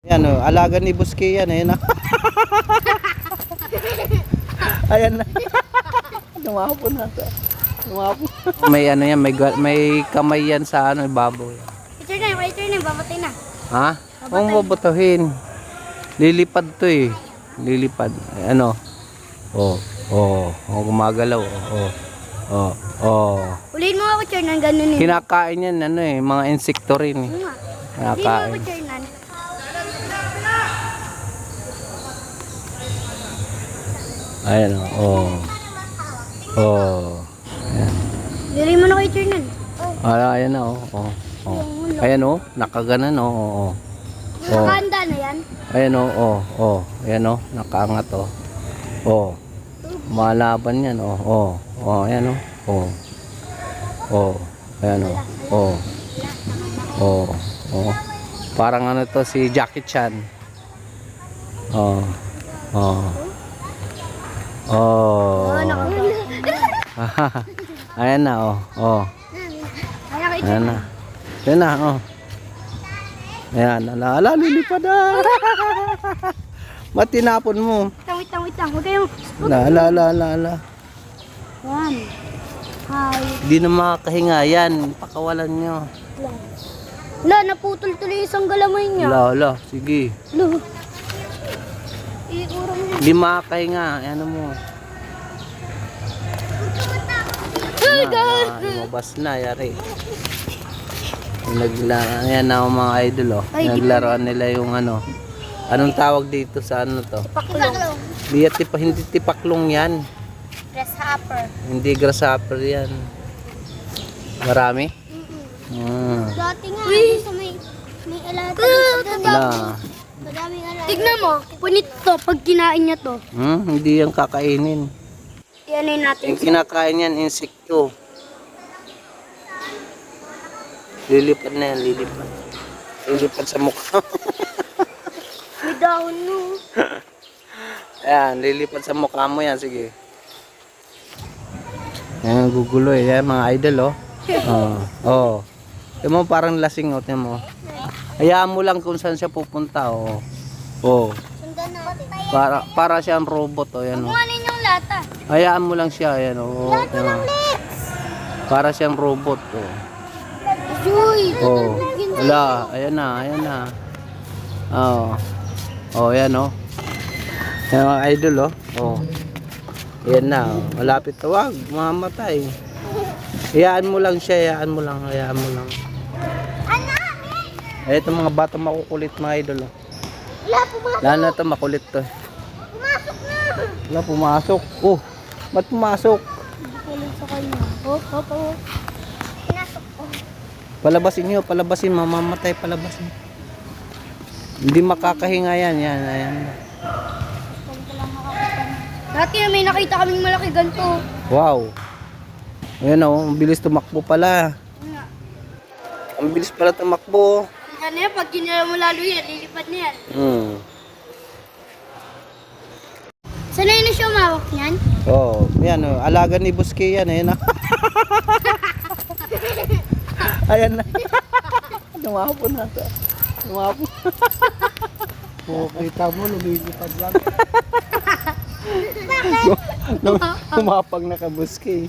Yan o, alaga ni Buski yan eh. Ayan na. Lumapo na ito. Lumapo. May ano yan, may kamay yan sa ano, baboy. Ito na, babatay na. Ha? Huwag mo babatuhin. Lilipad to eh. Lilipad. Ano? Oh, gumagalaw. Ulihin mo ako, Chernan, ganun yun. Kinakain yan, ano eh, mga insekto rin eh. Ulihin mo Kinakain. ako, Chernan. Ayan o. Ayan. Ulihin mo na kay Chernan. Ayan na Ayan o, nakaganan o. Nakahanda na yan. Ayan o. Ayan o, nakaangat o. Malaban yan o. Ayan o. Ayan o. Parang ano to, si Jackie Chan. Ayan na Ayan na. Ayan na Ayan, lilipad na. Matinapon mo. Wait lang. Huwag kayong... Yan. Hi. Di na makakahinga yan. Pakawalan nyo. Naputol tuloy isang galamay niya. Sige. Iurang mo. Di makakahinga. Ano mo. Lumabas na, yari. Ayan na ang mga idol Naglaruan nila yung ano. Anong tawag dito sa ano to? Tipaklong. Hindi tipaklong yan. Grasshopper. Hindi grasshopper yan. Marami? Dati nga, sa may alata. Madaming alata. Tignan mo, punit to pag kinain niya to. Hindi yan kakainin. Ianay natin. Yung kinakain yan, insekto. Lilipad na yan, lilipad. Lilipad sa mukha. May dahon no. Ayan, lilipad sa mukha mo yan, sige. Ayan, gugulo eh. Ayan, mga idol Yan mo parang lasing yan mo. Hayaan mo lang kung saan siya pupunta Sundan natin. Para siyang robot yan Kumanin yung lata. Hayaan mo lang siya, ayan Lata ng legs. Para siyang robot Joy. Wala, ayan na. Yan mga idol Yan na, malapit tawag, mamatay. Hayaan mo lang siya, hayaan mo lang. Ito mga bata makukulit mga idol Lalo na ito makulit to. Pumasok na. Wala, pumasok. Ba't pumasok? Kulit sa kanya. Pinasok ko. Palabasin, mamamatay, palabasin. Hindi makakahinga yan. Ayan. Dati na may nakita kaming malaki ganito. Wow. Ayan ang bilis tumakbo pala. Ang bilis pala tumakbo. Ano yan, pag ginala mo lalo yan, lilipad na yan. Sanay na siya umawak niyan? Yan alaga ni Buski yan Ayan na. Lumapo na ito. Kita mo, lumilipad lang. Umapag na ka Buski.